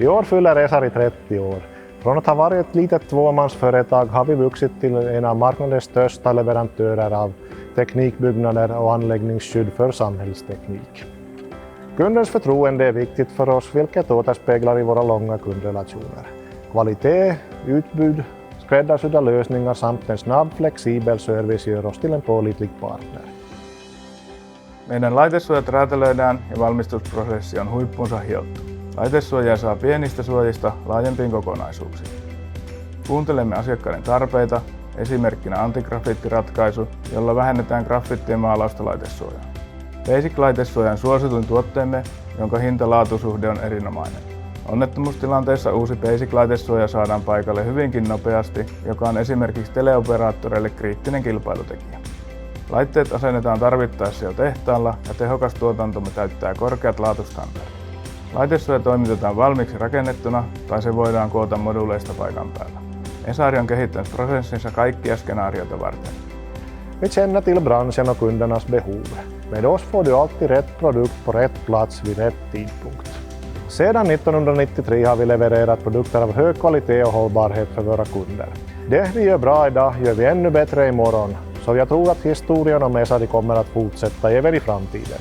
I år fyller Esari 30 år. Från att ha varit ett litet tvåmansföretag har vi vuxit till en av marknadens största leverantörer av teknikbyggnader och anläggningsskydd för samhällsteknik. Kundens förtroende är viktigt för oss, vilket återspeglar i våra långa kundrelationer. Kvalitet, utbud, skräddarsydda lösningar samt en snabb, flexibel service gör oss till en pålitlig partner. Meidän laitesuojat räätälöidään ja valmistusprosessi on huippuunsa hiottu. Laitesuojaa saa pienistä suojista laajempiin kokonaisuuksiin. Kuuntelemme asiakkaiden tarpeita, esimerkkinä antigrafiittiratkaisu, jolla vähennetään grafiittien maalausta laitesuojaan. Basic-laitesuoja on suosituin tuotteemme, jonka hinta-laatusuhde on erinomainen. Onnettomuustilanteessa uusi Basic-laitesuoja saadaan paikalle hyvinkin nopeasti, joka on esimerkiksi teleoperaattoreille kriittinen kilpailutekijä. Laitteet asennetaan tarvittaessa jo tehtaalla ja tehokas tuotantomme täyttää korkeat laatustandardit. Laitesuoja toimitetaan valmiiksi rakennettuna tai se voidaan koota moduuleista paikan päällä. Esari on kehittänyt prosessinsa kaikkia skenaarioita varten. Vi känner till branschen och kundernas behov. Med oss får du alltid rätt produkt på rätt plats vid rätt tidpunkt. Sedan 1993 har vi levererat produkter av hög kvalitet och hållbarhet för våra kunder. Det vi gör bra idag gör vi ännu bättre imorgon, så jag tror att historien om Esari kommer att fortsätta även i framtiden.